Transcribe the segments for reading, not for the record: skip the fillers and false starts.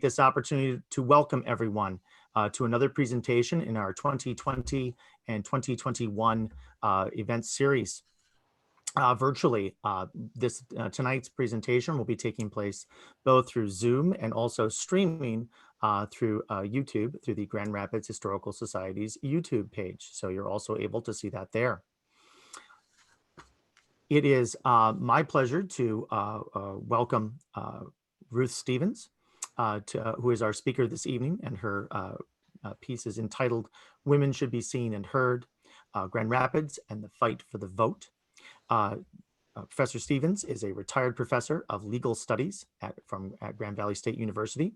this opportunity to welcome everyone to another presentation in our 2020 and 2021 event series. Virtually, tonight's presentation will be taking place both through Zoom and also streaming through YouTube, through the Grand Rapids Historical Society's YouTube page. So you're also able to see that there. It is my pleasure to welcome Ruth Stevens, who is our speaker this evening, and her piece is entitled "Women Should Be Seen and Heard, Grand Rapids and the Fight for the Vote." Professor Stevens is a retired professor of legal studies at Grand Valley State University.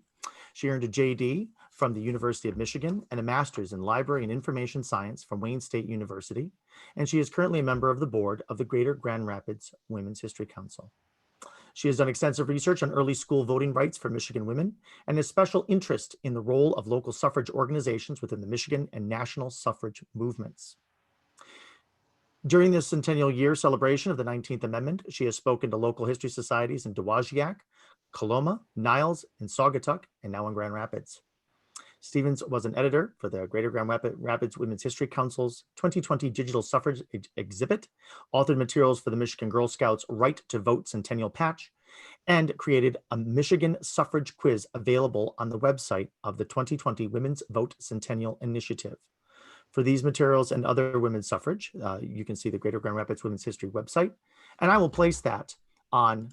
She earned a JD from the University of Michigan and a master's in library and information science from Wayne State University. And she is currently a member of the board of the Greater Grand Rapids Women's History Council. She has done extensive research on early school voting rights for Michigan women and has special interest in the role of local suffrage organizations within the Michigan and national suffrage movements. During the centennial year celebration of the 19th Amendment, she has spoken to local history societies in Dowagiac, Coloma, Niles, and Saugatuck, and now in Grand Rapids. Stevens was an editor for the Greater Grand Rapids Women's History Council's 2020 Digital Suffrage Exhibit, authored materials for the Michigan Girl Scouts Right to Vote Centennial Patch, and created a Michigan suffrage quiz available on the website of the 2020 Women's Vote Centennial Initiative. For these materials and other women's suffrage, you can see the Greater Grand Rapids Women's History website, and I will place that on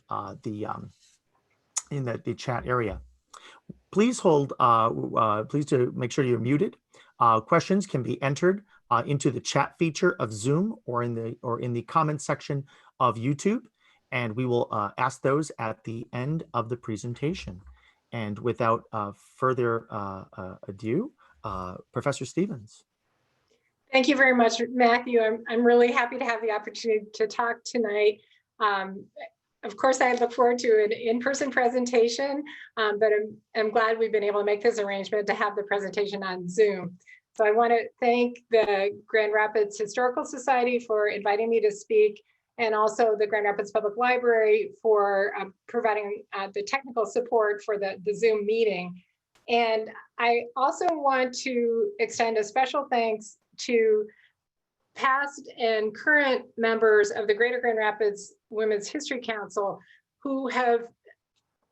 in the chat area. Please hold, please to make sure you're muted. Questions can be entered into the chat feature of Zoom or in the comment section of YouTube, and we will ask those at the end of the presentation. And without further ado, Professor Stevens. Thank you very much, Matthew. I'm really happy to have the opportunity to talk tonight. Of course, I look forward to an in-person presentation, but I'm glad we've been able to make this arrangement to have the presentation on Zoom. So I want to thank the Grand Rapids Historical Society for inviting me to speak, and also the Grand Rapids Public Library for providing the technical support for the Zoom meeting. And I also want to extend a special thanks to past and current members of the Greater Grand Rapids Women's History Council who have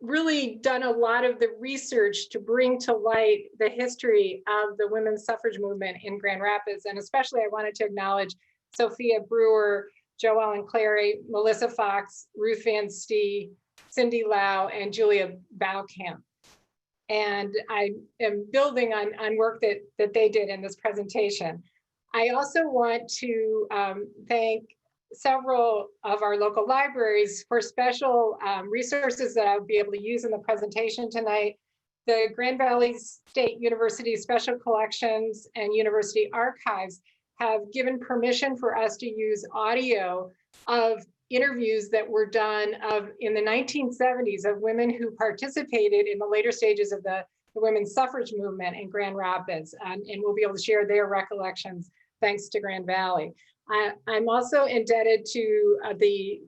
really done a lot of the research to bring to light the history of the women's suffrage movement in Grand Rapids. And especially I wanted to acknowledge Sophia Brewer, Joellen Clary, Melissa Fox, Ruth Van Stee, Cindy Lau, and Julia Baukamp. And I am building on work that they did in this presentation. I also want to thank several of our local libraries for special resources that I'll be able to use in the presentation tonight. The Grand Valley State University Special Collections and University Archives have given permission for us to use audio of interviews that were done in the 1970s of women who participated in the later stages of the women's suffrage movement in Grand Rapids, and we'll be able to share their recollections thanks to Grand Valley. I'm also indebted to the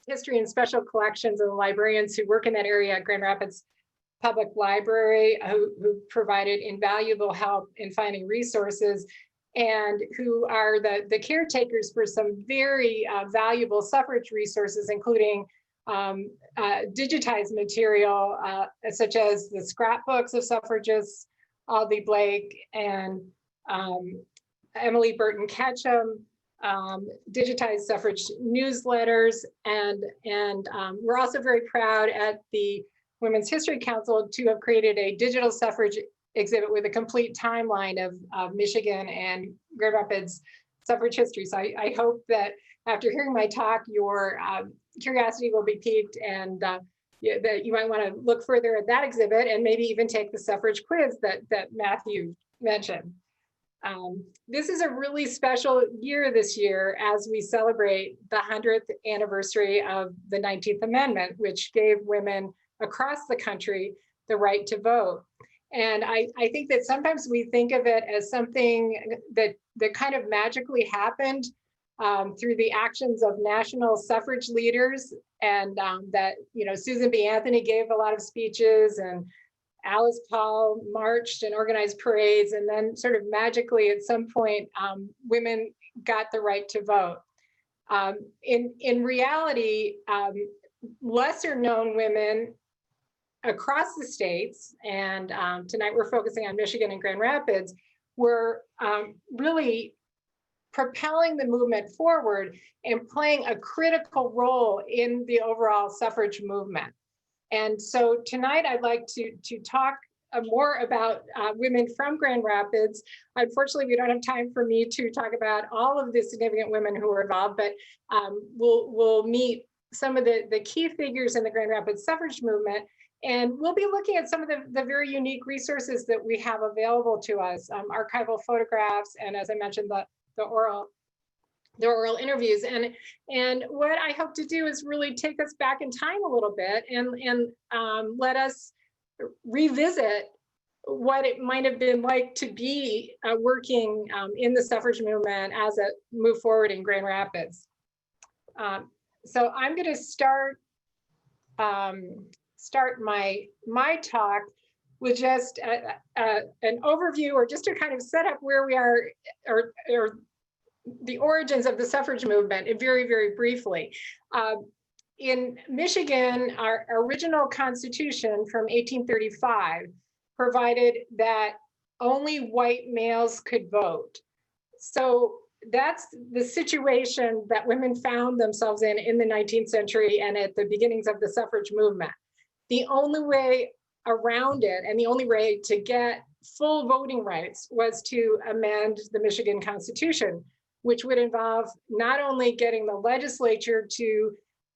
history and special collections and the librarians who work in that area at Grand Rapids Public Library, who provided invaluable help in finding resources, and who are the caretakers for some very valuable suffrage resources, including digitized material, such as the scrapbooks of suffragists, Aldi Blake and Emily Burton Ketcham, digitized suffrage newsletters, and we're also very proud at the Women's History Council to have created a digital suffrage exhibit with a complete timeline of Michigan and Grand Rapids suffrage history. So I hope that after hearing my talk, your curiosity will be piqued, and that you might want to look further at that exhibit and maybe even take the suffrage quiz that Matthew mentioned. This is a really special year this year as we celebrate the 100th anniversary of the 19th Amendment, which gave women across the country the right to vote. And I think that sometimes we think of it as something that kind of magically happened through the actions of national suffrage leaders, and that, Susan B. Anthony gave a lot of speeches, and Alice Paul marched and organized parades, and then sort of magically at some point, women got the right to vote. In reality, lesser known women across the states, and tonight we're focusing on Michigan and Grand Rapids, were really propelling the movement forward and playing a critical role in the overall suffrage movement. And so tonight I'd like to talk more about women from Grand Rapids. Unfortunately, we don't have time for me to talk about all of the significant women who were involved, but we'll meet some of the key figures in the Grand Rapids suffrage movement. And we'll be looking at some of the very unique resources that we have available to us, archival photographs, and as I mentioned, the oral interviews. And what I hope to do is really take us back in time a little bit and let us revisit what it might have been like to be working in the suffrage movement as it moved forward in Grand Rapids. So I'm going to start my talk with just an overview, or just to kind of set up where we are, or the origins of the suffrage movement, very, very briefly. In Michigan, our original constitution from 1835 provided that only white males could vote. So that's the situation that women found themselves in the 19th century and at the beginnings of the suffrage movement. The only way around it, and the only way to get full voting rights, was to amend the Michigan Constitution, which would involve not only getting the legislature to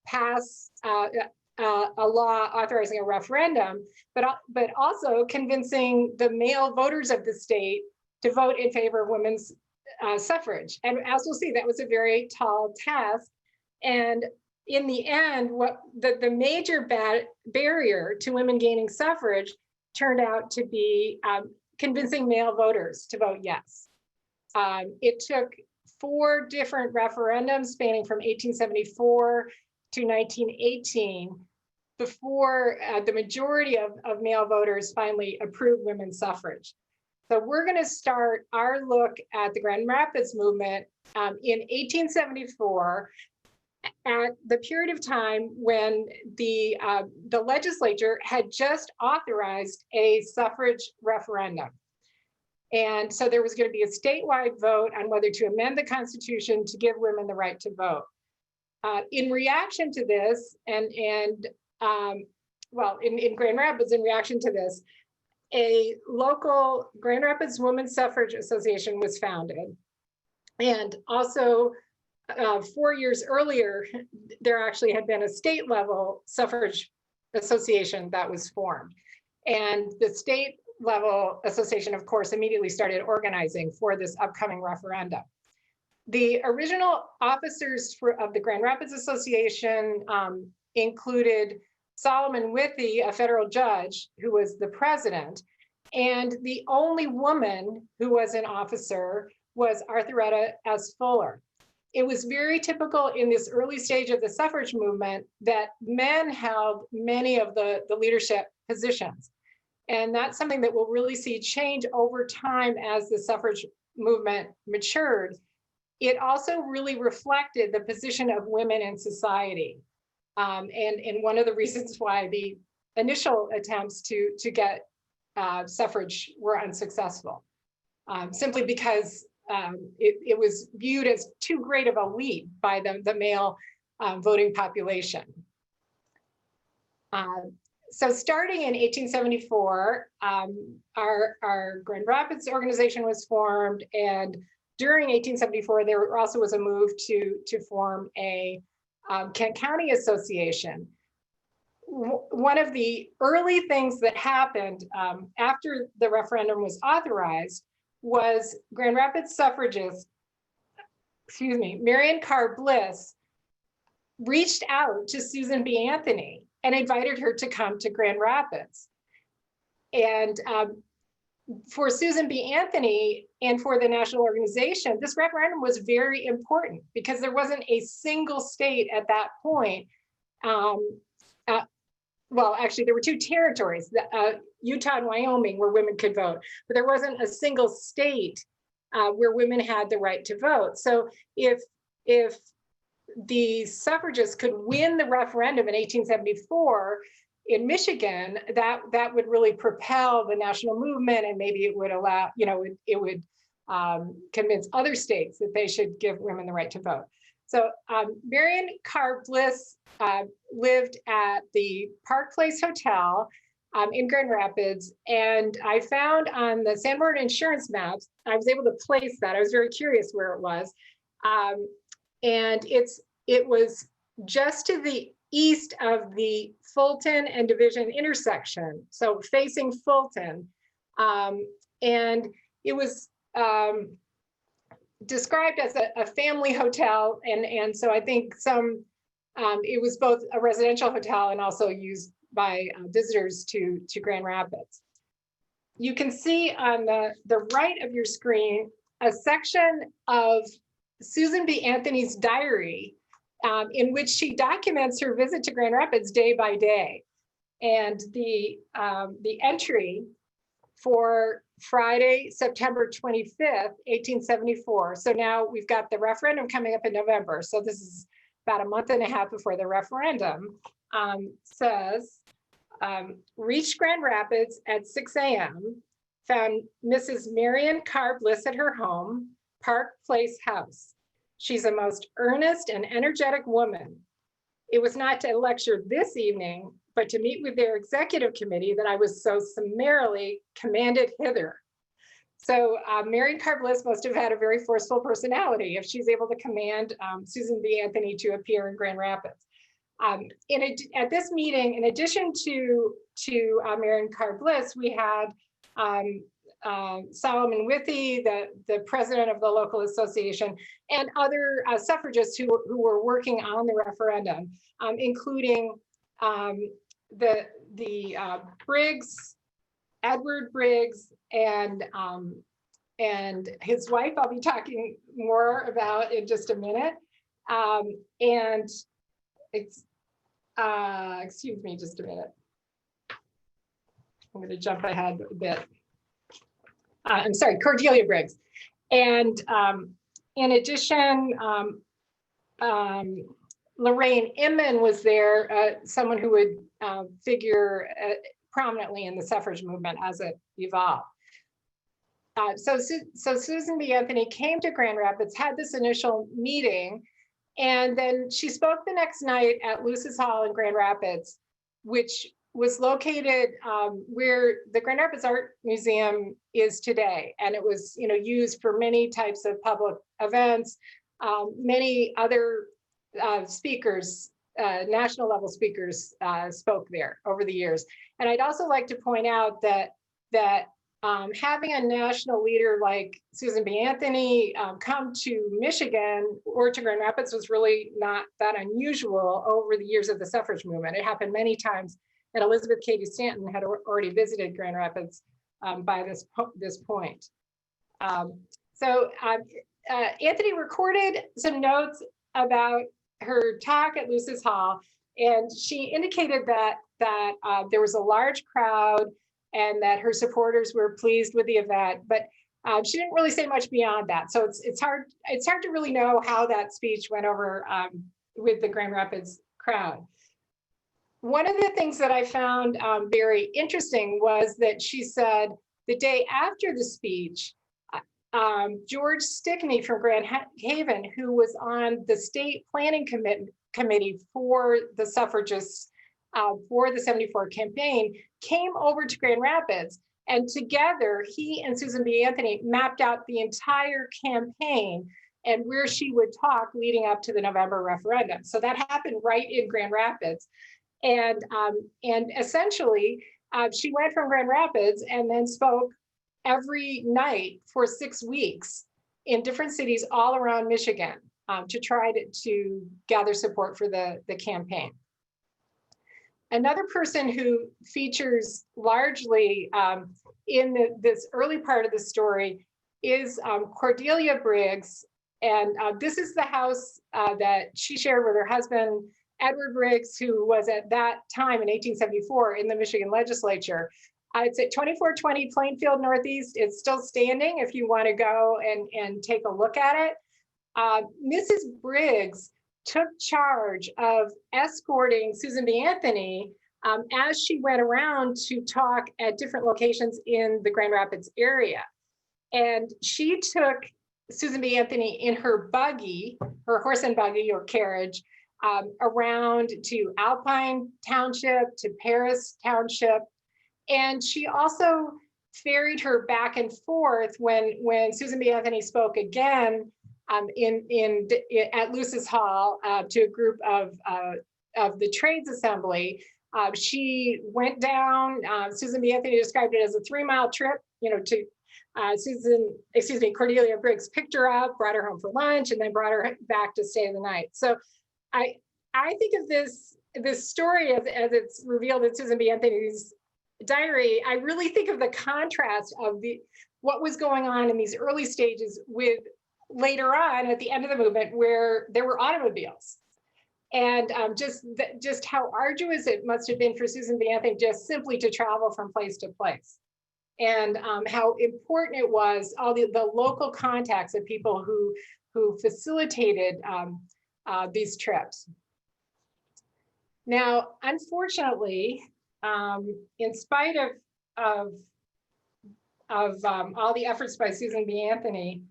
pass a law authorizing a referendum, but also convincing the male voters of the state to vote in favor of women's suffrage. And as we'll see, that was a very tall task. And in the end, what the major barrier to women gaining suffrage turned out to be convincing male voters to vote yes. It took 4 different referendums spanning from 1874 to 1918 before the majority of male voters finally approved women's suffrage. So we're going to start our look at the Grand Rapids movement in 1874, at the period of time when the legislature had just authorized a suffrage referendum. And so there was going to be a statewide vote on whether to amend the Constitution to give women the right to vote. In reaction to this, in Grand Rapids, in reaction to this, a local Grand Rapids Women's Suffrage Association was founded. And also 4 years earlier, there actually had been a state level suffrage association that was formed. And the state level association, of course, immediately started organizing for this upcoming referendum. The original officers of the Grand Rapids Association included Solomon Withy, a federal judge who was the president, and the only woman who was an officer was Arthuretta S. Fuller. It was very typical in this early stage of the suffrage movement that men held many of the leadership positions. And that's something that we'll really see change over time as the suffrage movement matured. It also really reflected the position of women in society. And one of the reasons why the initial attempts to get suffrage were unsuccessful, simply because it was viewed as too great of a leap by the male voting population. So starting in 1874, our Grand Rapids organization was formed, and during 1874, there also was a move to form a Kent County Association. One of the early things that happened after the referendum was authorized was Grand Rapids suffragist, Marion Carr Bliss, reached out to Susan B. Anthony and invited her to come to Grand Rapids. And for Susan B. Anthony and for the national organization, this referendum was very important because there wasn't a single state at that point well, actually, there were two territories, Utah and Wyoming, where women could vote, but there wasn't a single state where women had the right to vote. So if the suffragists could win the referendum in 1874 in Michigan, that would really propel the national movement, and maybe it would allow, it would convince other states that they should give women the right to vote. So Marion Carr Bliss lived at the Park Place Hotel in Grand Rapids, and I found on the San Bernardino insurance maps, I was able to place that. I was very curious where it was. And it was just to the east of the Fulton and Division intersection, so facing Fulton. And it was described as a family hotel, and so I think it was both a residential hotel and also used by visitors to Grand Rapids. You can see on the right of your screen a section of Susan B. Anthony's diary, in which she documents her visit to Grand Rapids day by day. And the entry for Friday, September 25th, 1874. So now we've got the referendum coming up in November. So this is about a month and a half before the referendum. Says, reached Grand Rapids at 6 a.m., found Mrs. Marion Carr Bliss at her home, Park Place House. She's a most earnest and energetic woman. It was not to lecture this evening, but to meet with their executive committee that I was so summarily commanded hither. So Marion Carr Bliss must have had a very forceful personality if she's able to command Susan B. Anthony to appear in Grand Rapids. At this meeting, in addition to Marion Carr Bliss, we had Solomon Withy, the president of the local association, and other suffragists who were working on the referendum, including the Briggs, Edward Briggs, and his wife, I'll be talking more about in just a minute. And it's, excuse me just a minute. I'm going to jump ahead a bit. I'm sorry, Cordelia Briggs. And in addition, Lorraine Inman was there, someone who would figure prominently in the suffrage movement as it evolved. So Susan B. Anthony came to Grand Rapids, had this initial meeting, and then she spoke the next night at Luce's Hall in Grand Rapids, which was located where the Grand Rapids Art Museum is today. And it was, used for many types of public events. Many other speakers, national level speakers, spoke there over the years. And I'd also like to point out that having a national leader like Susan B. Anthony come to Michigan or to Grand Rapids was really not that unusual over the years of the suffrage movement. It happened many times, and Elizabeth Cady Stanton had already visited Grand Rapids by this point. So Anthony recorded some notes about her talk at Luce's Hall, and she indicated that there was a large crowd and that her supporters were pleased with the event, but she didn't really say much beyond that. So it's hard to really know how that speech went over with the Grand Rapids crowd. One of the things that I found very interesting was that she said the day after the speech, George Stickney from Grand Haven, who was on the state planning committee for the suffragists for the 74 campaign, came over to Grand Rapids, and together he and Susan B. Anthony mapped out the entire campaign and where she would talk leading up to the November referendum. So that happened right in Grand Rapids. And essentially, she went from Grand Rapids and then spoke every night for 6 weeks in different cities all around Michigan to try to gather support for the campaign. Another person who features largely in this early part of the story is Cordelia Briggs. And this is the house that she shared with her husband Edward Briggs, who was at that time in 1874 in the Michigan legislature. It's at 2420 Plainfield Northeast. It's still standing if you want to go and take a look at it. Mrs. Briggs took charge of escorting Susan B. Anthony as she went around to talk at different locations in the Grand Rapids area. And she took Susan B. Anthony in her buggy, her horse and buggy or carriage, around to Alpine Township, to Paris Township. And she also ferried her back and forth when Susan B. Anthony spoke again at Luce's Hall to a group of the Trades Assembly. She went down, Susan B. Anthony described it as a 3-mile trip, to Cordelia Briggs picked her up, brought her home for lunch, and then brought her back to stay the night. So I think of this story as it's revealed in Susan B. Anthony's diary. I really think of the contrast of what was going on in these early stages with later on at the end of the movement, where there were automobiles, and just how arduous it must have been for Susan B. Anthony just simply to travel from place to place, and how important it was, all the local contacts of people who facilitated these trips. Now, unfortunately, in spite of all the efforts by Susan B. Anthony,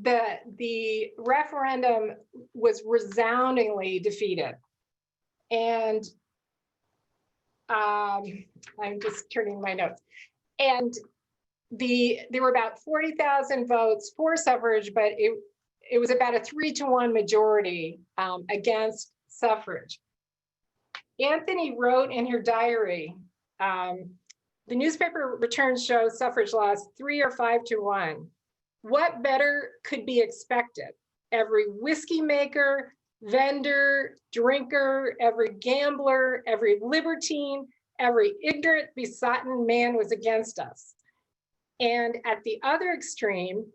the referendum was resoundingly defeated. And I'm just turning my notes. And there were about 40,000 votes for suffrage, but it was about a 3-to-1 majority against suffrage. Anthony wrote in her diary, the newspaper returns show suffrage lost 3 or 5-to-1. What better could be expected? Every whiskey maker, vendor, drinker, every gambler, every libertine, every ignorant, besotted man was against us. And at the other extreme,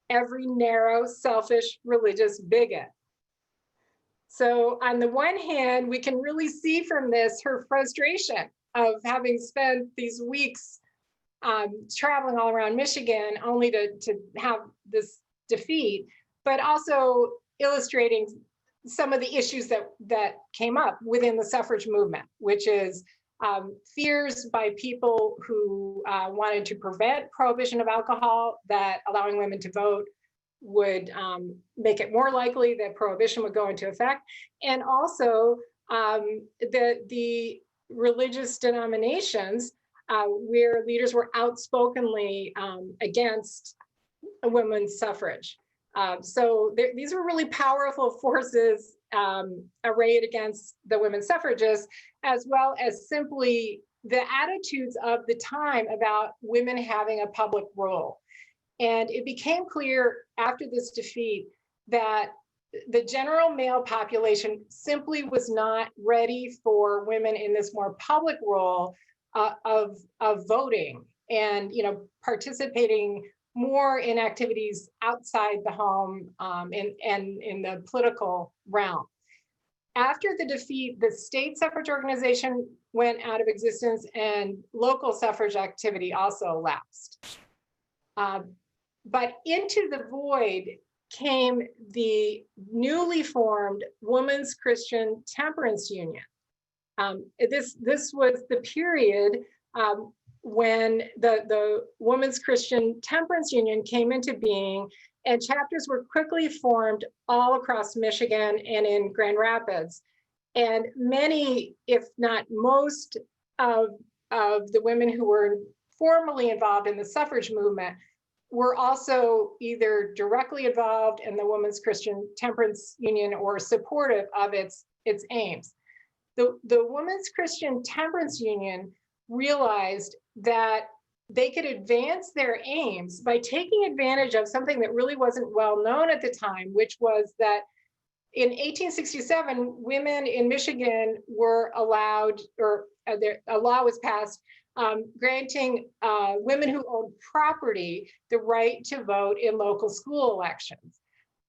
every narrow, selfish, religious bigot. So on the one hand, we can really see from this her frustration of having spent these weeks traveling all around Michigan only to have this defeat, but also illustrating some of the issues that came up within the suffrage movement, which is fears by people who wanted to prevent prohibition of alcohol, that allowing women to vote would make it more likely that prohibition would go into effect, and also the religious denominations where leaders were outspokenly against women's suffrage. So these were really powerful forces arrayed against the women suffragists, as well as simply the attitudes of the time about women having a public role. And it became clear after this defeat that the general male population simply was not ready for women in this more public role of voting and participating more in activities outside the home and in the political realm. After the defeat, the state suffrage organization went out of existence and local suffrage activity also lapsed. But into the void came the newly formed Women's Christian Temperance Union. This was the period when the Women's Christian Temperance Union came into being, and chapters were quickly formed all across Michigan and in Grand Rapids. And many, if not most, of the women who were formally involved in the suffrage movement were also either directly involved in the Women's Christian Temperance Union or supportive of its aims. The Women's Christian Temperance Union realized that they could advance their aims by taking advantage of something that really wasn't well known at the time, which was that in 1867, women in Michigan were allowed, or a law was passed granting women who owned property the right to vote in local school elections.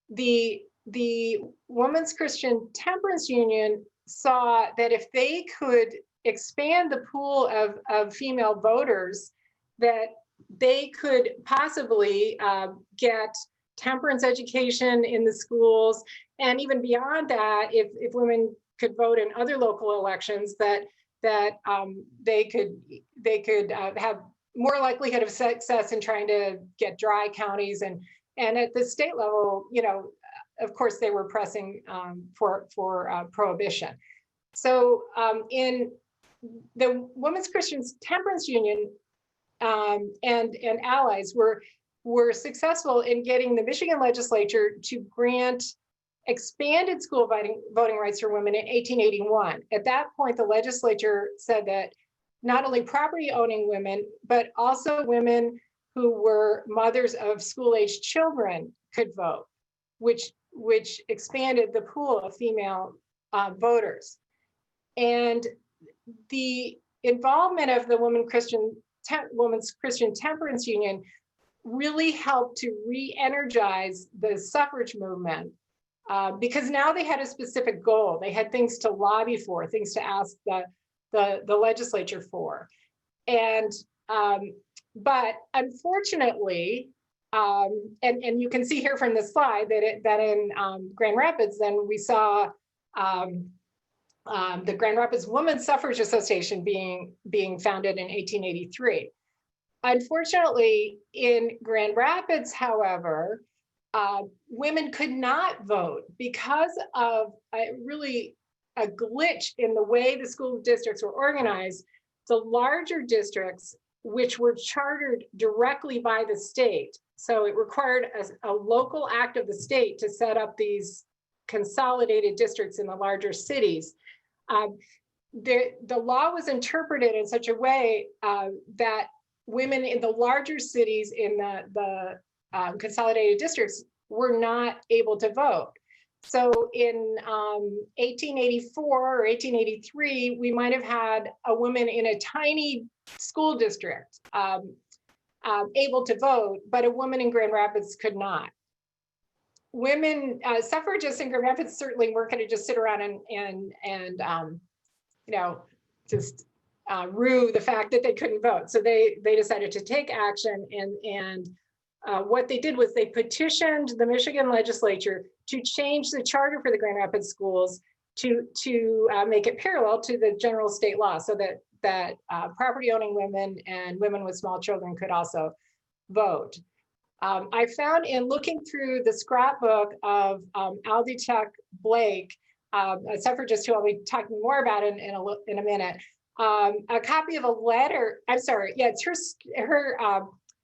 The the Women's Christian Temperance Union saw that if they could expand the pool of female voters, that they could possibly get temperance education in the schools, and even beyond that, if women could vote in other local elections, that they could have more likelihood of success in trying to get dry counties, and at the state level, you know, of course, they were pressing for prohibition. So in the Women's Christian Temperance Union and allies were successful in getting the Michigan legislature to grant expanded school voting rights for women in 1881. At that point, the legislature said that not only property owning women, but also women who were mothers of school-aged children could vote, which expanded the pool of female voters. And the involvement of the Women's Christian Temperance Union really helped to re-energize the suffrage movement, because now they had a specific goal. They had things to lobby for, things to ask the legislature for. And but unfortunately, and you can see here from the slide that in Grand Rapids, then we saw the Grand Rapids Women's Suffrage Association being founded in 1883. Unfortunately, in Grand Rapids, however, women could not vote because of really a glitch in the way the school districts were organized. The larger districts, which were chartered directly by the state, so it required a local act of the state to set up these consolidated districts in the larger cities. The law was interpreted in such a way that women in the larger cities in the consolidated districts were not able to vote. So in 1884 or 1883, we might have had a woman in a tiny school district able to vote, but a woman in Grand Rapids could not. Women suffragists in Grand Rapids certainly weren't going to just sit around and you know, just rue the fact that they couldn't vote. So they decided to take action, and what they did was they petitioned the Michigan legislature to change the charter for the Grand Rapids schools to make it parallel to the general state law, so that property owning women and women with small children could also vote. I found in looking through the scrapbook of Auditorium Blake, a suffragist who I'll be talking more about in a minute, a copy of a letter. I'm sorry, yeah, it's her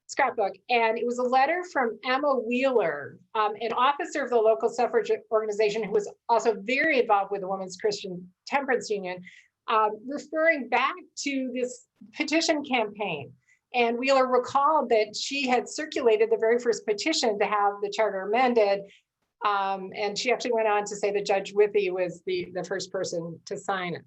scrapbook, and it was a letter from Emma Wheeler, an officer of the local suffrage organization who was also very involved with the Women's Christian Temperance Union, referring back to this petition campaign. And Wheeler recalled that she had circulated the very first petition to have the charter amended. And she actually went on to say that Judge Whippy was the first person to sign it.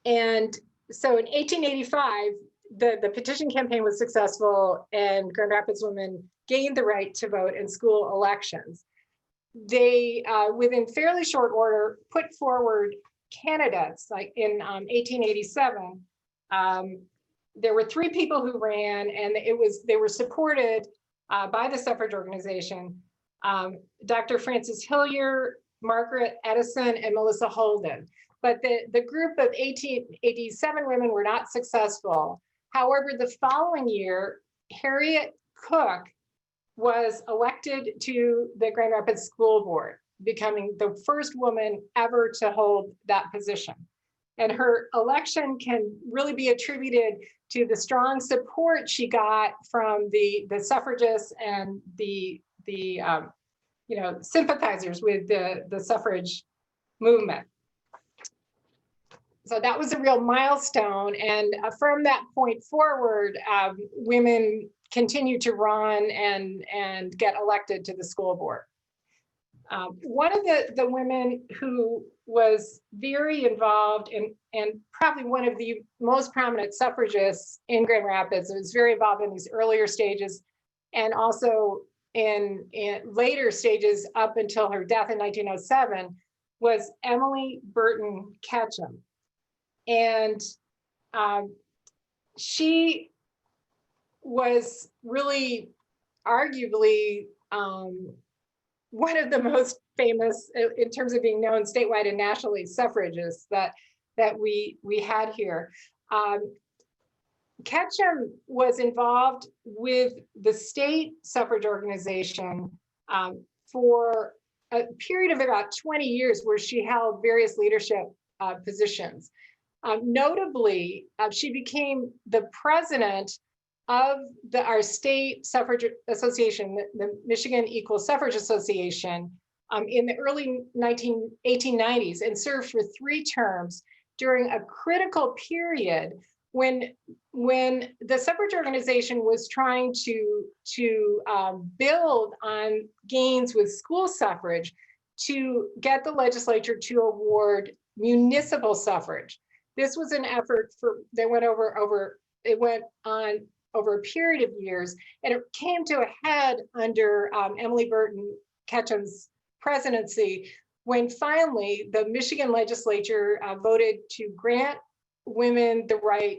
And so in 1885, the petition campaign was successful, and Grand Rapids women gained the right to vote in school elections. They, within fairly short order, put forward candidates. Like in 1887, there were 3 people who ran, and they were supported by the suffrage organization: Dr. Frances Hillier, Margaret Edison, and Melissa Holden. But the group of 1887 women were not successful. However, the following year, Harriet Cook was elected to the Grand Rapids School Board, becoming the first woman ever to hold that position. And her election can really be attributed to the strong support she got from the suffragists and the sympathizers with the suffrage movement. So that was a real milestone, and from that point forward, women continued to run and get elected to the school board. One of the women who was very involved and probably one of the most prominent suffragists in Grand Rapids, was very involved in these earlier stages, and also in later stages up until her death in 1907 was Emily Burton Ketcham. And she was really arguably one of the most famous in terms of being known statewide and nationally suffragists that we had here. Ketcham was involved with the state suffrage organization for a period of about 20 years where she held various leadership positions. Notably, she became the president of our state suffrage association, the Michigan Equal Suffrage Association, in the early 1890s, and served for 3 terms during a critical period when the suffrage organization was trying to build on gains with school suffrage to get the legislature to award municipal suffrage. This was an effort that went on over a period of years, and it came to a head under Emily Burton Ketcham's presidency, when finally the Michigan legislature voted to grant women the right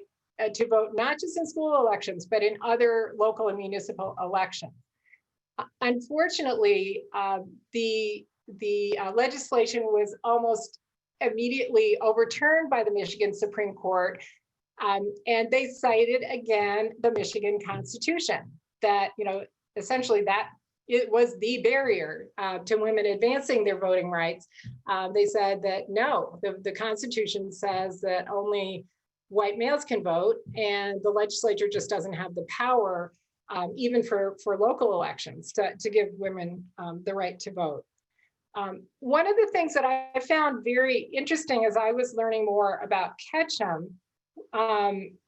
to vote, not just in school elections, but in other local and municipal elections. Unfortunately, the legislation was almost immediately overturned by the Michigan Supreme Court, and they cited again the Michigan Constitution, that essentially that it was the barrier to women advancing their voting rights. They said that no, the Constitution says that only white males can vote, and the legislature just doesn't have the power, even for local elections, to give women the right to vote. One of the things that I found very interesting as I was learning more about Ketcham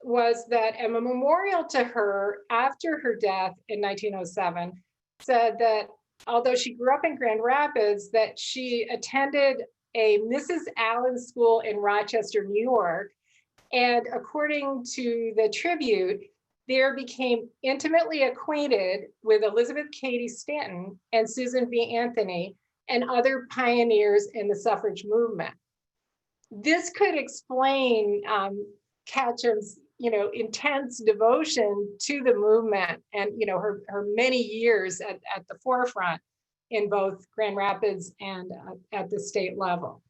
was that a memorial to her after her death in 1907 said that although she grew up in Grand Rapids, that she attended a Mrs. Allen school in Rochester, New York, and according to the Tribute, there became intimately acquainted with Elizabeth Cady Stanton and Susan B. Anthony and other pioneers in the suffrage movement. This could explain Ketcham's intense devotion to the movement, and her many years at the forefront in both Grand Rapids and at the state level.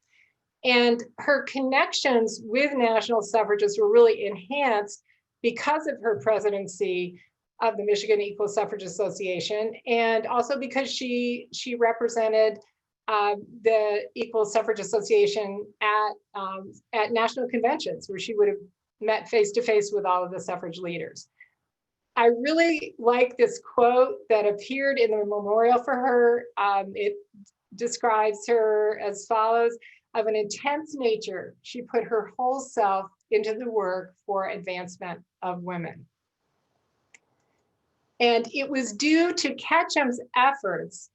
And her connections with national suffragists were really enhanced because of her presidency of the Michigan Equal Suffrage Association, and also because she represented the Equal Suffrage Association at national conventions, where she would have met face-to-face with all of the suffrage leaders. I really like this quote that appeared in the memorial for her. It describes her as follows: of an intense nature, she put her whole self into the work for advancement of women. And it was due to Ketcham's efforts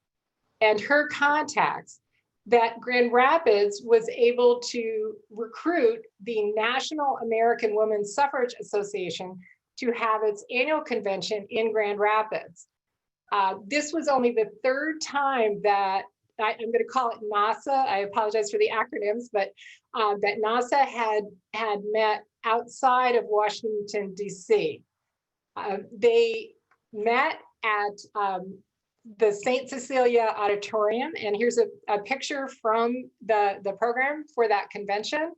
and her contacts that Grand Rapids was able to recruit the National American Women's Suffrage Association to have its annual convention in Grand Rapids. This was only the 3rd time that, I'm going to call it NASA, I apologize for the acronyms, but that NASA had met outside of Washington, D.C. They met at the St. Cecilia Auditorium, and here's a picture from the program for that convention,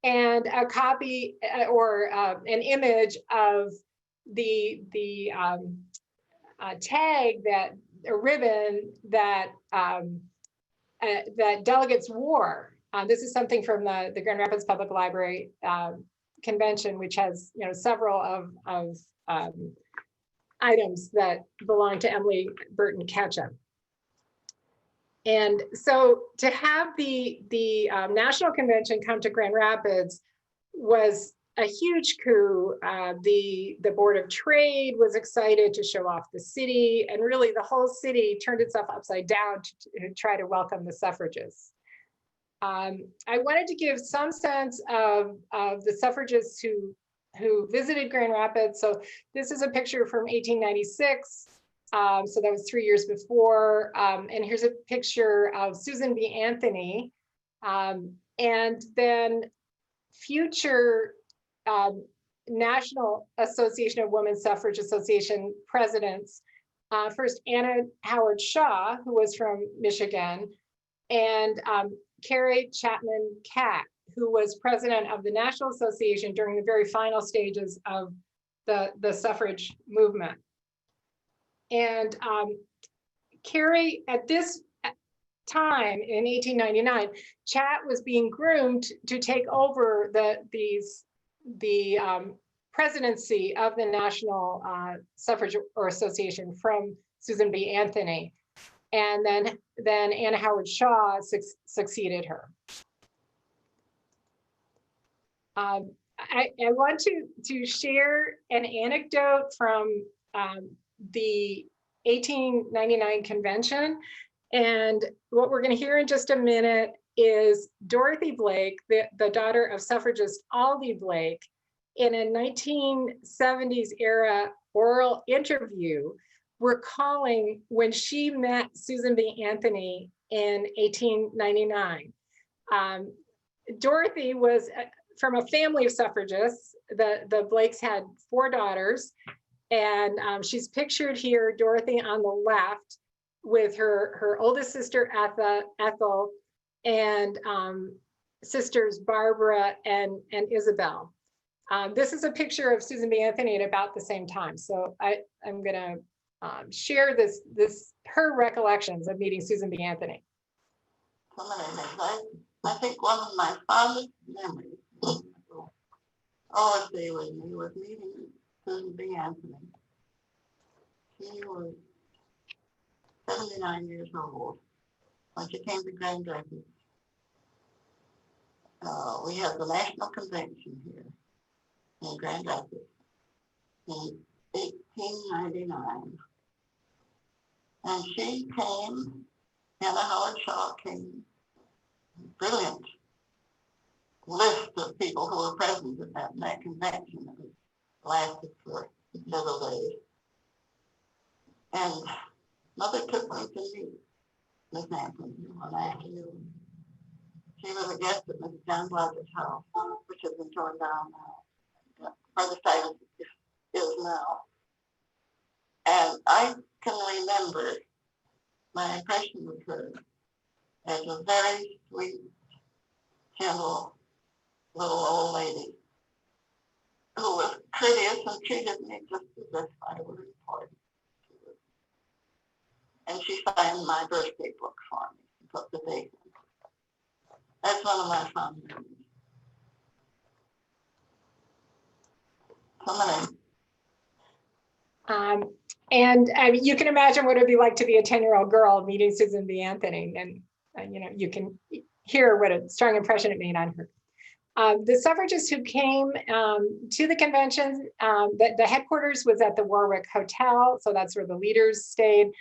and a copy or an image of the tag, that a ribbon that that delegates wore. This is something from the Grand Rapids Public Library convention, which has several of items that belong to Emily Burton Ketcham. And so to have the national convention come to Grand Rapids was a huge coup. The Board of Trade was excited to show off the city, and really the whole city turned itself upside down to try to welcome the suffragists. I wanted to give some sense of the suffragists who visited Grand Rapids. So this is a picture from 1896. So that was 3 years before. And here's a picture of Susan B. Anthony. And then future National Association of Women Suffrage Association presidents. First, Anna Howard Shaw, who was from Michigan, and Carrie Chapman Catt, who was president of the National Association during the very final stages of the suffrage movement. And Carrie, at this time in 1899, Chat was being groomed to take over the presidency of the National Suffrage Association from Susan B. Anthony. And then Anna Howard Shaw succeeded her. I want to share an anecdote from the 1899 convention. And what we're going to hear in just a minute is Dorothy Blake, the daughter of suffragist Aldy Blake, in a 1970s era oral interview, recalling when she met Susan B. Anthony in 1899. Dorothy was from a family of suffragists. The Blakes had 4 daughters, and she's pictured here, Dorothy on the left, with her oldest sister Ethel, and sisters Barbara and Isabel. This is a picture of Susan B. Anthony at about the same time. So I'm gonna share her recollections of meeting Susan B. Anthony. I think one of my fondest memories always be with me was meeting Susan B. Anthony. She was 79 years old when she came to Grand Rapids. We had the National Convention here in Grand Rapids in 1899. And she came, Anna Howard Shaw came, brilliant list of people who were present at that convention. It lasted for several days. And Mother took me to meet Miss Anthony one afternoon. She was a guest at Mrs. John Blodgett's house, which has been torn down now. Further side is now. And I can remember my impression of her as a very sweet, gentle little old lady who was courteous and treated me just as if I were important. And she signed my birthday book for me and put the date in. That's one of my fond memories. And you can imagine what it'd be like to be a 10-year-old girl meeting Susan B. Anthony, and you know, you can hear what a strong impression it made on her. The suffragists who came to the convention, the headquarters was at the Warwick Hotel, so that's where the leaders stayed.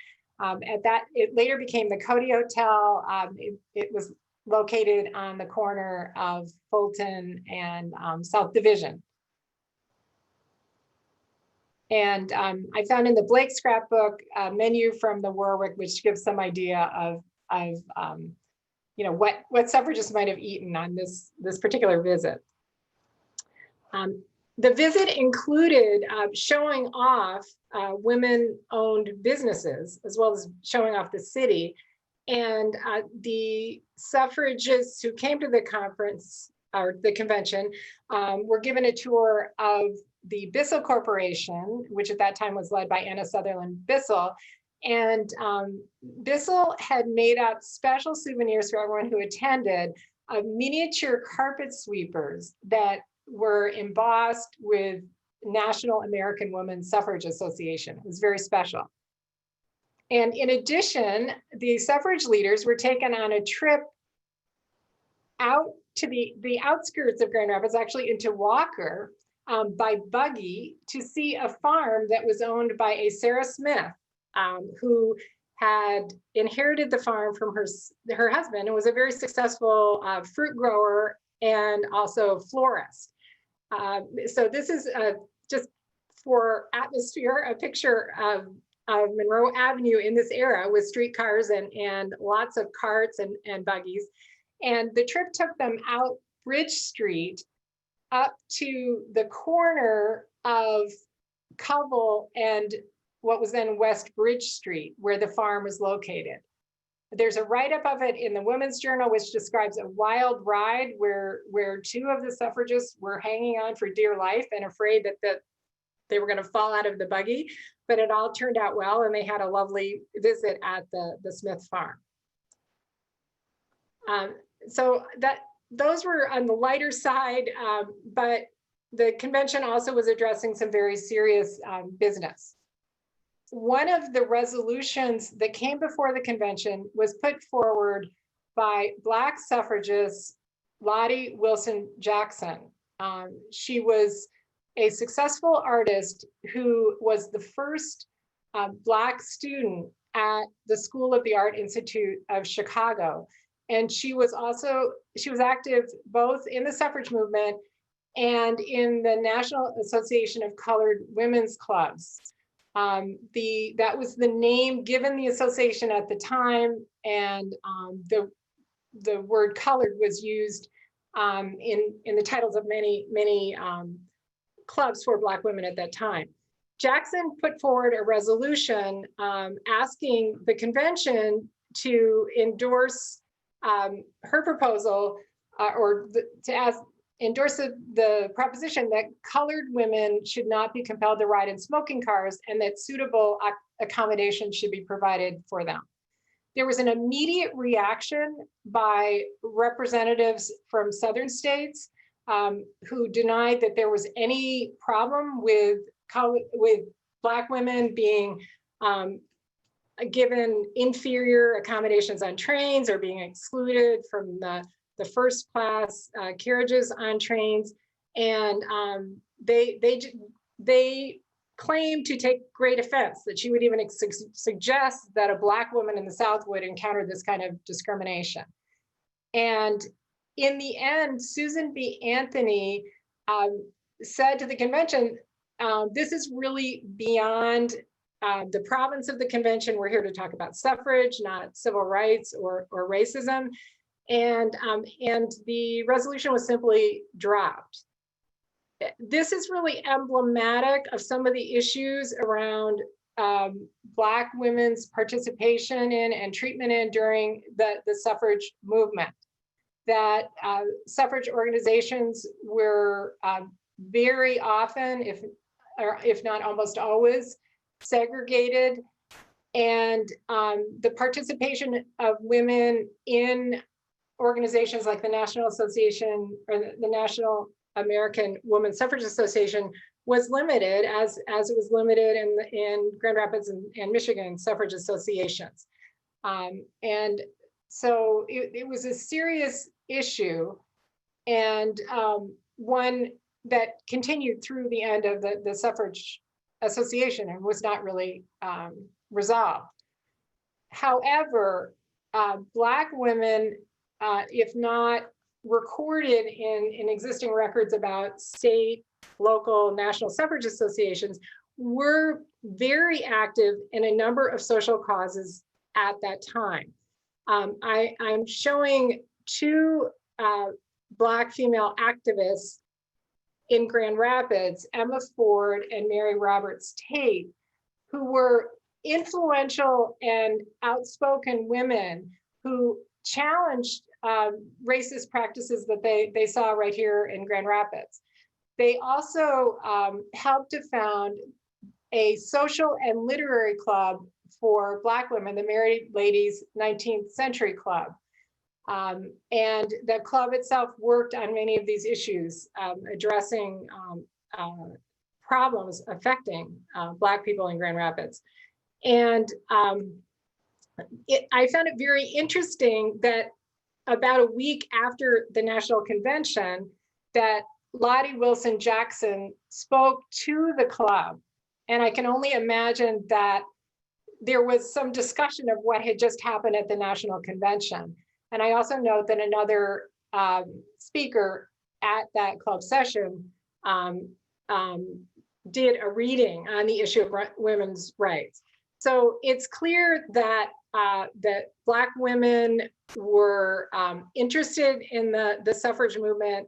It later became the Cody Hotel. It was located on the corner of Fulton and South Division. And I found in the Blake scrapbook a menu from the Warwick, which gives some idea of you know, what suffragists might have eaten on this particular visit. The visit included showing off women-owned businesses, as well as showing off the city. And the suffragists who came to the conference or the convention were given a tour of the Bissell Corporation, which at that time was led by Anna Sutherland Bissell. And Bissell had made up special souvenirs for everyone who attended of miniature carpet sweepers that were embossed with National American Women's Suffrage Association. It was very special. And in addition, the suffrage leaders were taken on a trip out to the outskirts of Grand Rapids, actually into Walker, by buggy to see a farm that was owned by a Sarah Smith, who had inherited the farm from her husband and was a very successful fruit grower and also florist. So this is just for atmosphere, a picture of of Monroe Avenue in this era with streetcars and lots of carts and buggies. And the trip took them out Bridge Street up to the corner of Covell and what was then West Bridge Street, where the farm was located. There's a write-up of it in the Women's Journal, which describes a wild ride where two of the suffragists were hanging on for dear life and afraid that they were going to fall out of the buggy, but it all turned out well, and they had a lovely visit at the Smith farm. So those were on the lighter side, but the convention also was addressing some very serious business. One of the resolutions that came before the convention was put forward by Black suffragist Lottie Wilson Jackson. She was a successful artist who was the first Black student at the School of the Art Institute of Chicago. And she was active both in the suffrage movement and in the National Association of Colored Women's Clubs. That was the name given the association at the time, and the word colored was used in the titles of many clubs for Black women at that time. Jackson put forward a resolution asking the convention to endorse her proposal endorse the proposition that colored women should not be compelled to ride in smoking cars and that suitable accommodations should be provided for them. There was an immediate reaction by representatives from Southern states who denied that there was any problem with Black women being given inferior accommodations on trains or being excluded from the first class carriages on trains. And they claimed to take great offense that she would even suggest that a Black woman in the South would encounter this kind of discrimination. And in the end, Susan B. Anthony said to the convention, this is really beyond the province of the convention. We're here to talk about suffrage, not civil rights or racism. And the resolution was simply dropped. This is really emblematic of some of the issues around Black women's participation in and treatment in during the suffrage movement. That suffrage organizations were very often, if not almost always, segregated, and the participation of women in organizations like the National Association or the National American Woman Suffrage Association was limited, as it was limited in Grand Rapids and Michigan suffrage associations. And so it was a serious issue, and one that continued through the end of the suffrage association and was not really resolved. However, Black women, if not recorded in existing records about state, local, national suffrage associations, were very active in a number of social causes at that time. I'm showing two Black female activists in Grand Rapids, Emma Ford and Mary Roberts Tate, who were influential and outspoken women who challenged racist practices that they saw right here in Grand Rapids. They also helped to found a social and literary club for Black women, the Married Ladies 19th Century Club. And the club itself worked on many of these issues, addressing problems affecting Black people in Grand Rapids. And I found it very interesting that about a week after the National Convention, that Lottie Wilson Jackson spoke to the club. And I can only imagine that there was some discussion of what had just happened at the National Convention. And I also note that another speaker at that club session did a reading on the issue of women's rights. So it's clear that that Black women were interested in the suffrage movement.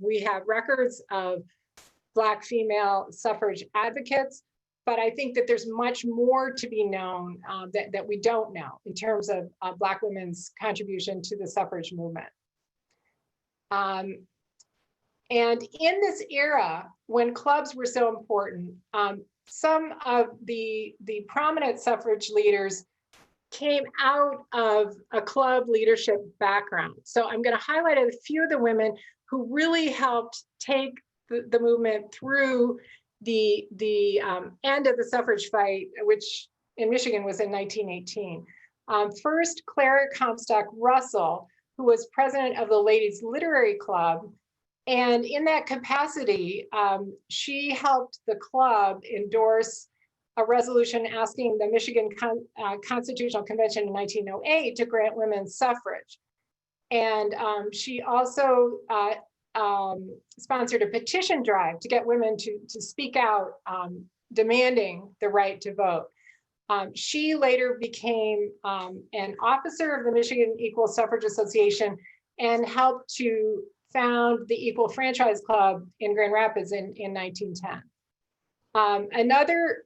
We have records of Black female suffrage advocates, but I think that there's much more to be known that we don't know in terms of Black women's contribution to the suffrage movement. And in this era, when clubs were so important, some of the prominent suffrage leaders came out of a club leadership background. So I'm going to highlight a few of the women who really helped take the movement through the end of the suffrage fight, which in Michigan was in 1918. First, Clara Comstock Russell, who was president of the Ladies Literary Club. And in that capacity, she helped the club endorse a resolution asking the Michigan Constitutional Convention in 1908 to grant women suffrage. And she also sponsored a petition drive to get women to speak out, demanding the right to vote. She later became an officer of the Michigan Equal Suffrage Association and helped to found the Equal Franchise Club in Grand Rapids in 1910. Another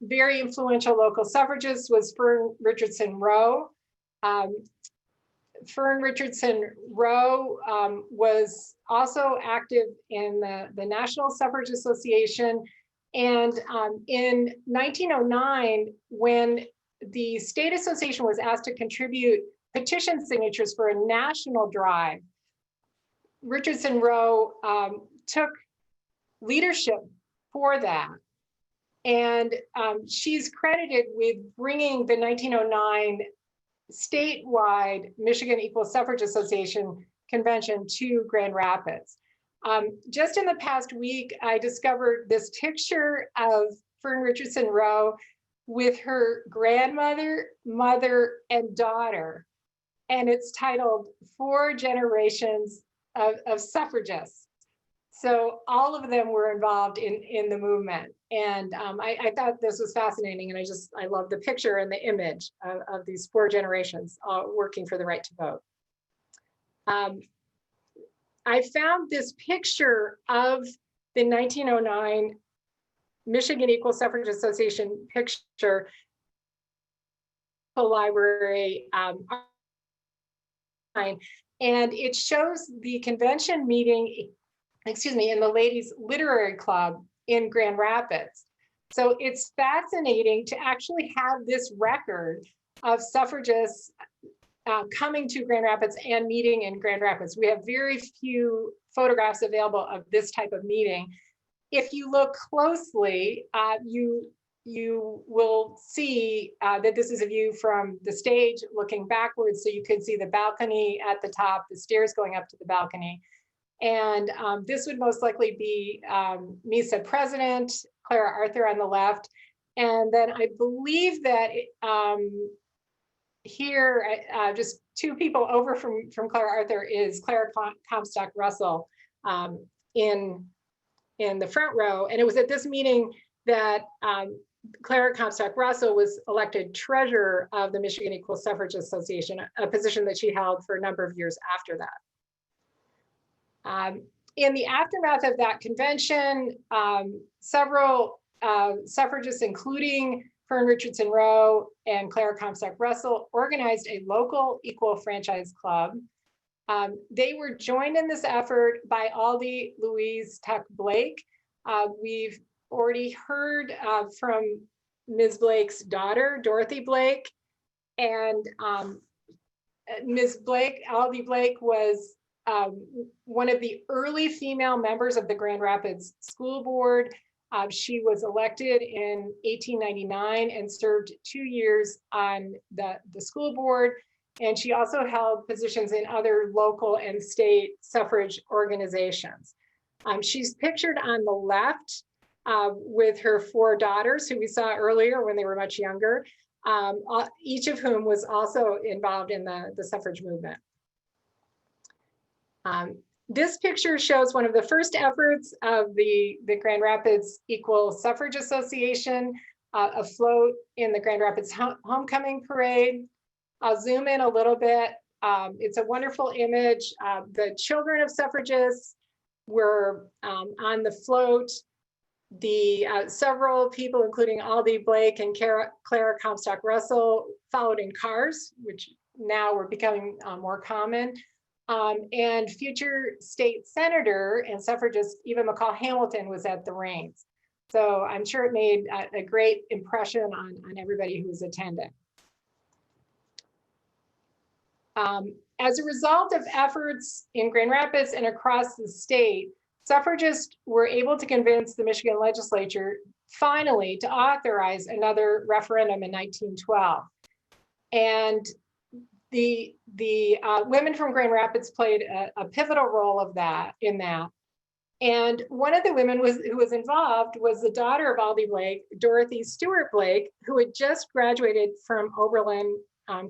very influential local suffragist was Fern Richardson Rowe. Fern Richardson Rowe was also active in the National Suffrage Association. And in 1909, when the state association was asked to contribute petition signatures for a national drive, Richardson Rowe took leadership for that. And she's credited with bringing the 1909 statewide Michigan Equal Suffrage Association convention to Grand Rapids. Just in the past week, I discovered this picture of Fern Richardson Rowe with her grandmother, mother, and daughter. And it's titled 4 Generations of Suffragists. So all of them were involved in the movement. And I thought this was fascinating. And I love the picture and the image of these 4 generations working for the right to vote. I found this picture of the 1909 Michigan Equal Suffrage Association picture, the library, and it shows the convention meeting, in the Ladies Literary Club in Grand Rapids. So it's fascinating to actually have this record of suffragists coming to Grand Rapids and meeting in Grand Rapids. We have very few photographs available of this type of meeting. If you look closely, you will see that this is a view from the stage looking backwards, so you can see the balcony at the top, the stairs going up to the balcony. And this would most likely be MISA president, Clara Arthur on the left. And then I believe that here, just 2 people over from Clara Arthur is Clara Comstock Russell in the front row. And it was at this meeting that Clara Comstock Russell was elected treasurer of the Michigan Equal Suffrage Association, a position that she held for a number of years after that. In the aftermath of that convention, several suffragists, including Fern Richardson Rowe and Clara Comstock Russell, organized a local equal franchise club. They were joined in this effort by Aldi Louise Tuck Blake. We've already heard from Ms. Blake's daughter, Dorothy Blake, and Ms. Blake, Aldi Blake, was one of the early female members of the Grand Rapids School Board. She was elected in 1899 and served 2 years on the school board. And she also held positions in other local and state suffrage organizations. She's pictured on the left with her 4 daughters, who we saw earlier when they were much younger, each of whom was also involved in the suffrage movement. This picture shows one of the first efforts of the Grand Rapids Equal Suffrage Association. a float in the Grand Rapids Homecoming Parade. I'll zoom in a little bit. It's a wonderful image. The children of suffragists were on the float. The several people, including Aldi Blake and Clara Comstock Russell, followed in cars, which now were becoming more common. And future state senator and suffragist Eva McCall Hamilton was at the reins. So I'm sure it made a great impression on everybody who was attending. As a result of efforts in Grand Rapids and across the state, suffragists were able to convince the Michigan legislature finally to authorize another referendum in 1912. And the women from Grand Rapids played a pivotal role in that. And one of the women who was involved was the daughter of Aldi Blake, Dorothy Stewart Blake, who had just graduated from Oberlin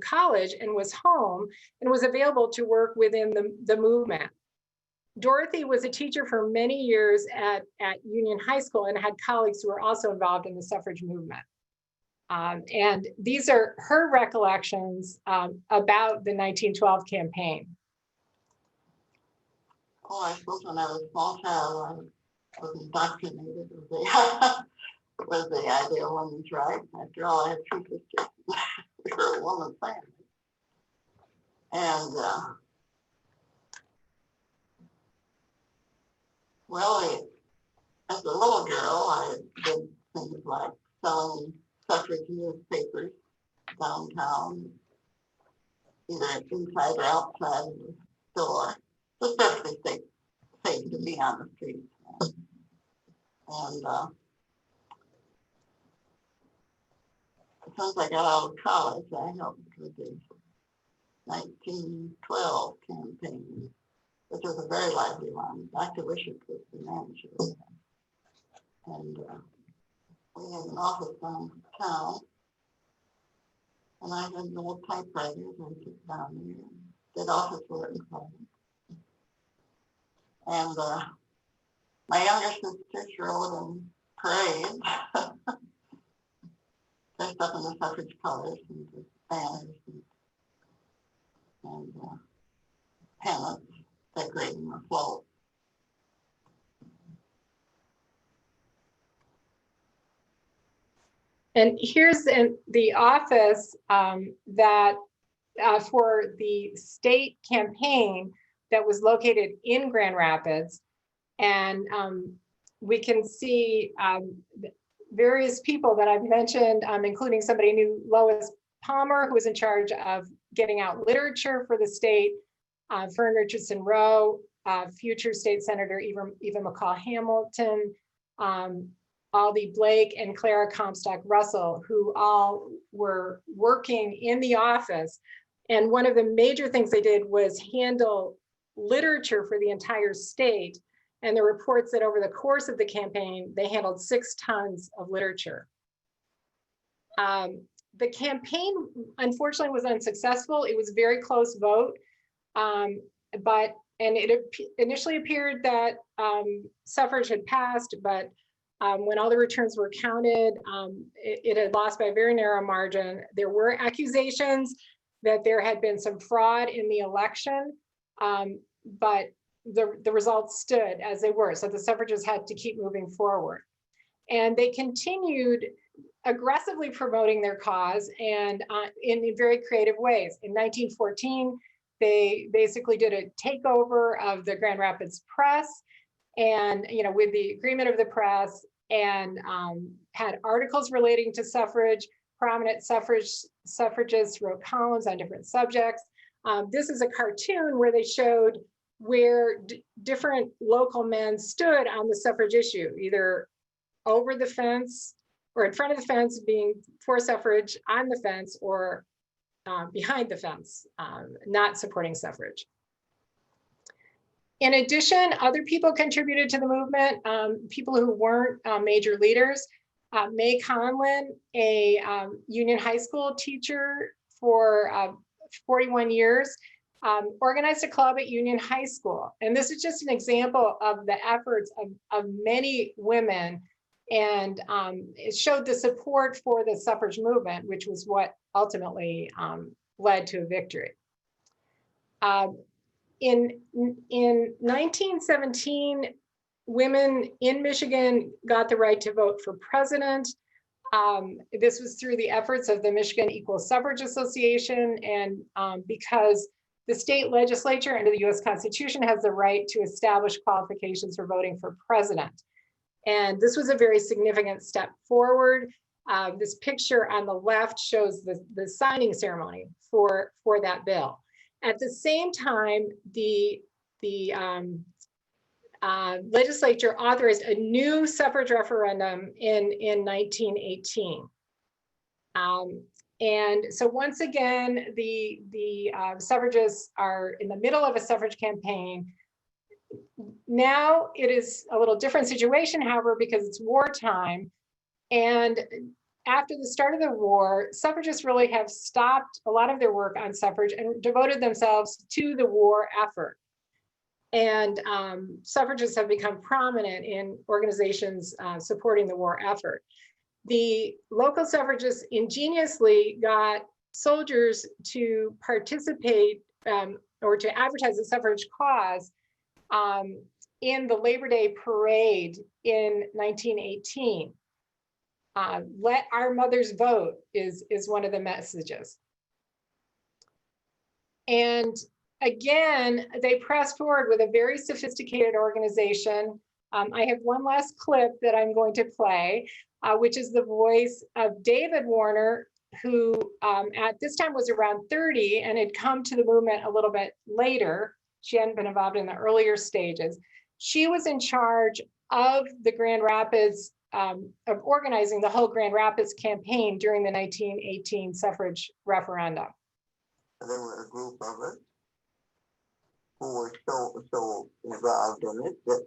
College and was home and was available to work within the movement. Dorothy was a teacher for many years at Union High School and had colleagues who were also involved in the suffrage movement. And these are her recollections about the 1912 campaign. Oh, I suppose when I was a small child, I was indoctrinated with the idea of women's rights. After all, I had two sisters. We were a woman's family. And well, as a little girl, I did things like selling suffrage newspapers downtown, either inside or outside of the store. Especially safe to be on the streets. And as soon as I got out of college, I helped with the 1912 campaign, which was a very lively one. Dr. Wishart was the manager. And we had an office downtown, and I had an old typewriter and I sit down there and did office work and so. And my younger sister rode in parades, dressed up in the suffrage colors and the banners and pennants decorating the float. And here's the office that for the state campaign that was located in Grand Rapids. And we can see various people that I've mentioned, including somebody new, Lois Palmer, who was in charge of getting out literature for the state, Fern Richardson Rowe, future state senator Eva McCall Hamilton, Aldi Blake, and Clara Comstock Russell, who all were working in the office. And one of the major things they did was handle literature for the entire state, and the reports that over the course of the campaign they handled 6 tons of literature. The campaign unfortunately was unsuccessful. It was a very close vote, but it initially appeared that suffrage had passed, but when all the returns were counted, it had lost by a very narrow margin. There were accusations that there had been some fraud in the election, but the results stood as they were. So the suffragists had to keep moving forward. And they continued aggressively promoting their cause and in very creative ways. In 1914, they basically did a takeover of the Grand Rapids press, and with the agreement of the press, and had articles relating to suffrage. Prominent suffragists wrote columns on different subjects. This is a cartoon where they showed where different local men stood on the suffrage issue, either over the fence or in front of the fence being for suffrage, on the fence, or behind the fence, not supporting suffrage. In addition, other people contributed to the movement, people who weren't major leaders. May Conlin, a Union High School teacher for 41 years, organized a club at Union High School. And this is just an example of the efforts of many women And it showed the support for the suffrage movement, which was what ultimately led to a victory. In 1917, women in Michigan got the right to vote for president. This was through the efforts of the Michigan Equal Suffrage Association, and because the state legislature under the US Constitution has the right to establish qualifications for voting for president. And this was a very significant step forward. This picture on the left shows the signing ceremony for that bill. At the same time, the legislature authorized a new suffrage referendum in 1918. And so once again, the suffragists are in the middle of a suffrage campaign. Now it is a little different situation, however, because it's wartime. And after the start of the war, suffragists really have stopped a lot of their work on suffrage and devoted themselves to the war effort. And suffragists have become prominent in organizations supporting the war effort. The local suffragists ingeniously got soldiers to participate or to advertise the suffrage cause in the Labor Day parade in 1918. Let our mothers vote is one of the messages. And again, they pressed forward with a very sophisticated organization. I have one last clip that I'm going to play, which is the voice of David Warner, who at this time was around 30 and had come to the movement a little bit later. She hadn't been involved in the earlier stages. She was in charge of the Grand Rapids, of organizing the whole Grand Rapids campaign during the 1918 suffrage referendum. There were a group of us who were so involved in it that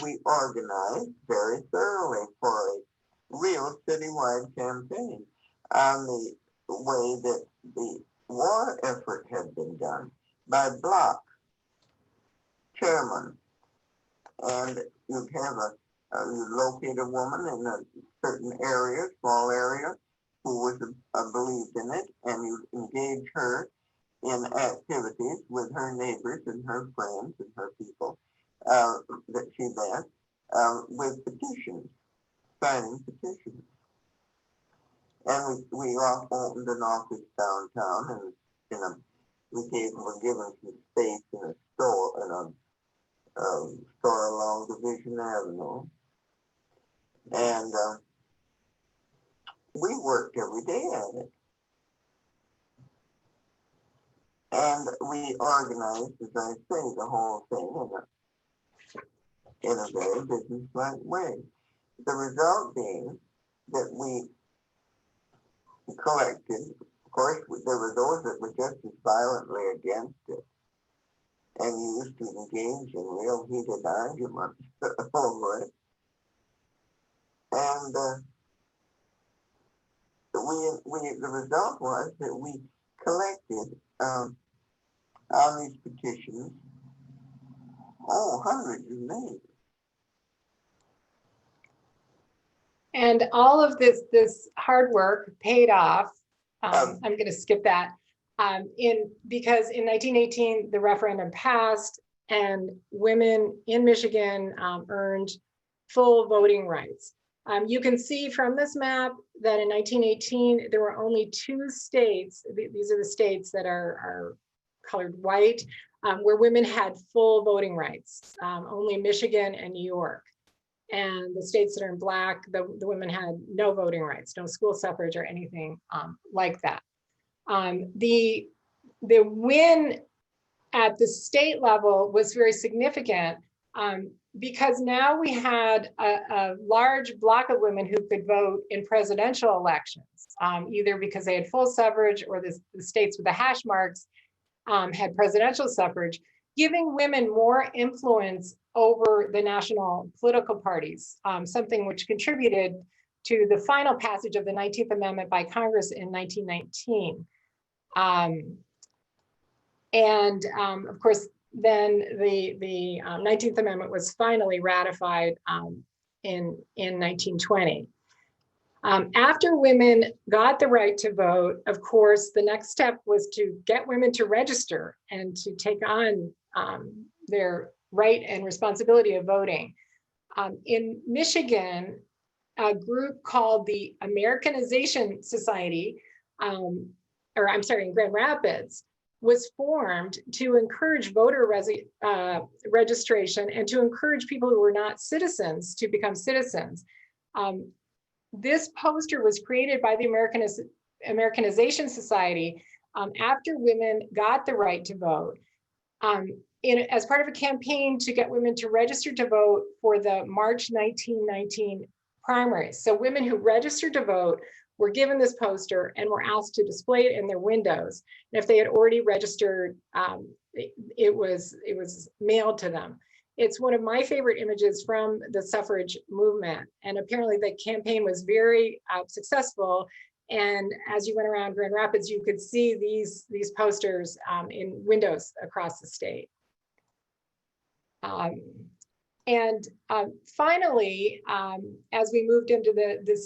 we organized very thoroughly for a real citywide campaign on the way that the war effort had been done by block chairman. And you'd have you'd locate a woman in a certain area, small area, who was believed in it, and you'd engage her in activities with her neighbors and her friends and her people that she met with petitions, signing petitions. And we opened an office downtown, and were given some space in a store, store along Division Avenue. And we worked every day at it. And we organized, as I say, the whole thing in a very business-like way. The result being that we collected, of course, there were those that were just as violently against it and used to engage in real heated arguments over it. And the result was that we collected on these petitions, hundreds of names. And all of this hard work paid off. I'm going to skip that. Because in 1918, the referendum passed and women in Michigan earned full voting rights. You can see from this map that in 1918, there were only 2 states, these are the states that are colored white, where women had full voting rights, only Michigan and New York. And the states that are in black, the women had no voting rights, no school suffrage or anything like that. The win at the state level was very significant because now we had a large block of women who could vote in presidential elections, either because they had full suffrage or the states with the hash marks had presidential suffrage, giving women more influence over the national political parties, something which contributed to the final passage of the 19th Amendment by Congress in 1919. Of course, then the 19th Amendment was finally ratified in 1920. After women got the right to vote, of course, the next step was to get women to register and to take on their right and responsibility of voting. In Michigan, a group called the Americanization Society, in Grand Rapids, was formed to encourage voter registration and to encourage people who were not citizens to become citizens. This poster was created by the Americanization Society after women got the right to vote, as part of a campaign to get women to register to vote for the March 1919 primaries. So women who registered to vote were given this poster and were asked to display it in their windows. And if they had already registered, it was mailed to them. It's one of my favorite images from the suffrage movement. And apparently the campaign was very successful. And as you went around Grand Rapids, you could see these posters in windows across the state. Finally, as we moved into this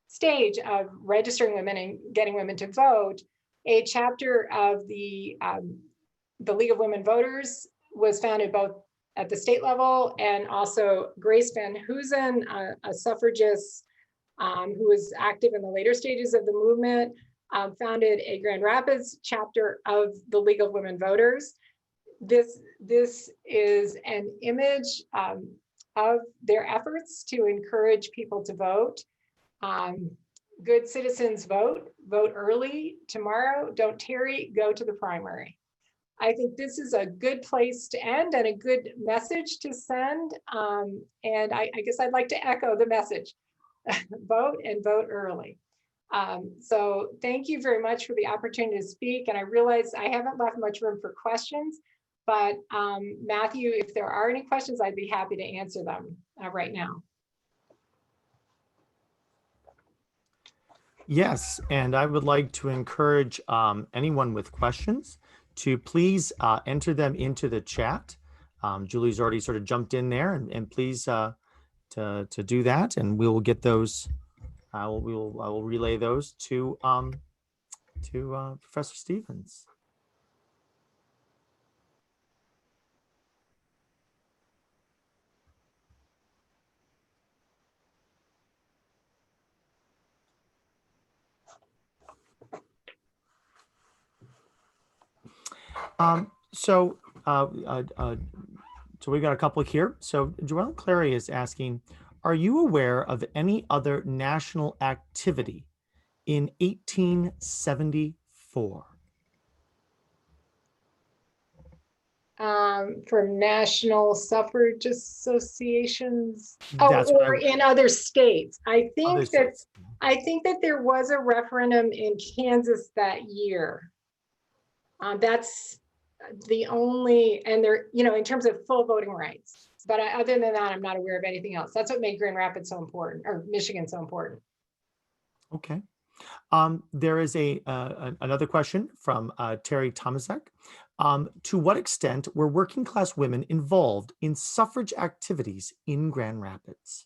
stage of registering women and getting women to vote, a chapter of the League of Women Voters was founded both at the state level, and also Grace Van Hoosen, a suffragist who was active in the later stages of the movement, founded a Grand Rapids chapter of the League of Women Voters. This is an image of their efforts to encourage people to vote. Good citizens vote early tomorrow, don't tarry, go to the primary. I think this is a good place to end and a good message to send. And I guess I'd like to echo the message, vote and vote early. So thank you very much for the opportunity to speak. And I realize I haven't left much room for questions, but Matthew, if there are any questions, I'd be happy to answer them right now. Yes, and I would like to encourage anyone with questions to please enter them into the chat. Julie's already sort of jumped in there, and please to do that, and we will get those. I will relay those to Professor Stevens. So we've got a couple here. So Joelle Clary is asking, are you aware of any other national activity in 1874? For national suffrage associations, in other states. I think that there was a referendum in Kansas that year. That's the only, and there, in terms of full voting rights. But other than that, I'm not aware of anything else. That's what made Grand Rapids so important, or Michigan so important. Okay. There is another question from Terry Tomasek. To what extent were working class women involved in suffrage activities in Grand Rapids?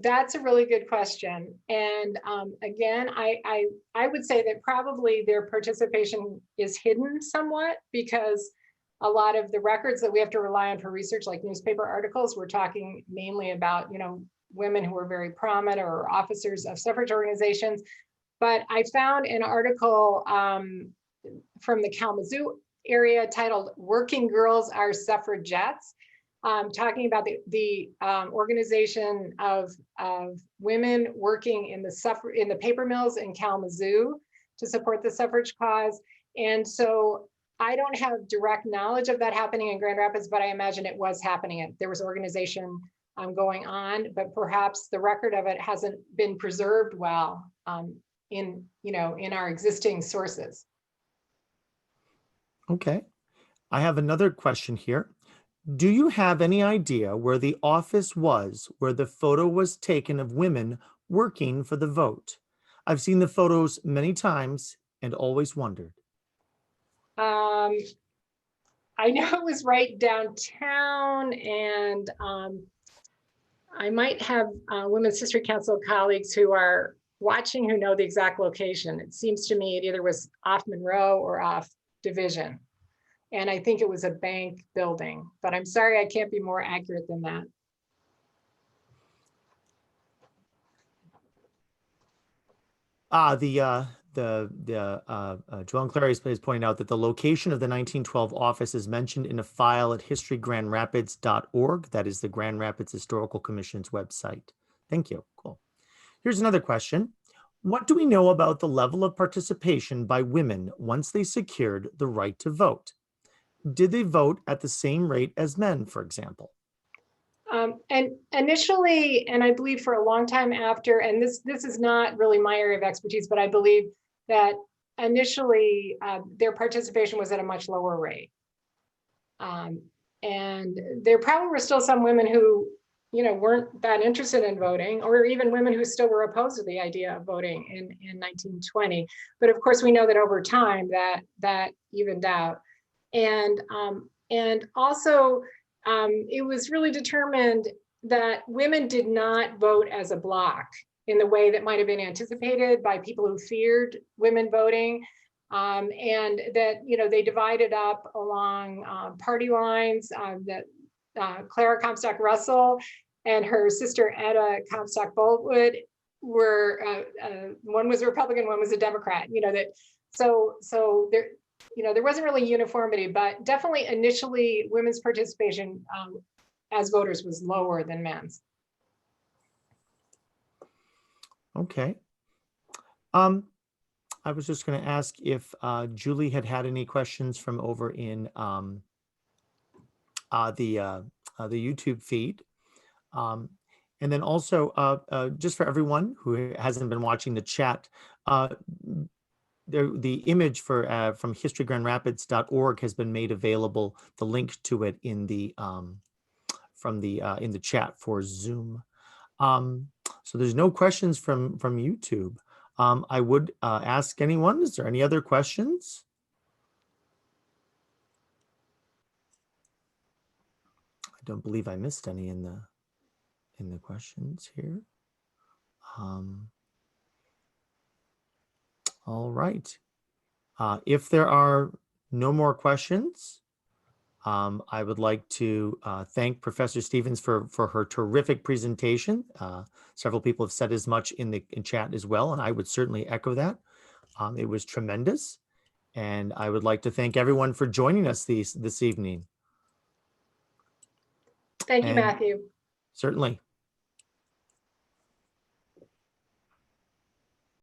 That's a really good question. And again, I would say that probably their participation is hidden somewhat, because a lot of the records that we have to rely on for research, like newspaper articles, we're talking mainly about, women who were very prominent or officers of suffrage organizations. But I found an article from the Kalamazoo area titled "Working Girls Are Suffragettes," talking about the organization of women working in the paper mills in Kalamazoo to support the suffrage cause. And so I don't have direct knowledge of that happening in Grand Rapids, but I imagine it was happening. There was organization going on, but perhaps the record of it hasn't been preserved well in our existing sources. Okay. I have another question here. Do you have any idea where the office was where the photo was taken of women working for the vote? I've seen the photos many times and always wondered. I know it was right downtown, and I might have Women's History Council colleagues who are watching who know the exact location. It seems to me it either was off Monroe or off Division. And I think it was a bank building, but I'm sorry, I can't be more accurate than that. Joellen Clary is pointing out that the location of the 1912 office is mentioned in a file at historygrandrapids.org. That is the Grand Rapids Historical Commission's website. Thank you. Cool. Here's another question. What do we know about the level of participation by women once they secured the right to vote? Did they vote at the same rate as men, for example? And initially, and I believe for a long time after, and this is not really my area of expertise, but I believe that initially their participation was at a much lower rate. And there probably were still some women who, you know, weren't that interested in voting, or even women who still were opposed to the idea of voting in 1920. But of course, we know that over time that evened out. And also, it was really determined that women did not vote as a block in the way that might have been anticipated by people who feared women voting, and that, you know, they divided up along party lines. That Clara Comstock Russell and her sister Etta Comstock Boltwood were one was a Republican, one was a Democrat. You know, that so there. You know, there wasn't really uniformity, but definitely initially women's participation as voters was lower than men's. Okay. I was just going to ask if Julie had any questions from over in the YouTube feed. And then also, just for everyone who hasn't been watching the chat, the image from historygrandrapids.org has been made available. The link to it in the in the chat for Zoom. So there's no questions from YouTube. I would ask anyone, is there any other questions? I don't believe I missed any in the questions here. All right. If there are no more questions, I would like to thank Professor Stevens for her terrific presentation. Several people have said as much in chat as well, and I would certainly echo that. It was tremendous, and I would like to thank everyone for joining us this evening. Thank you, Matthew. Certainly.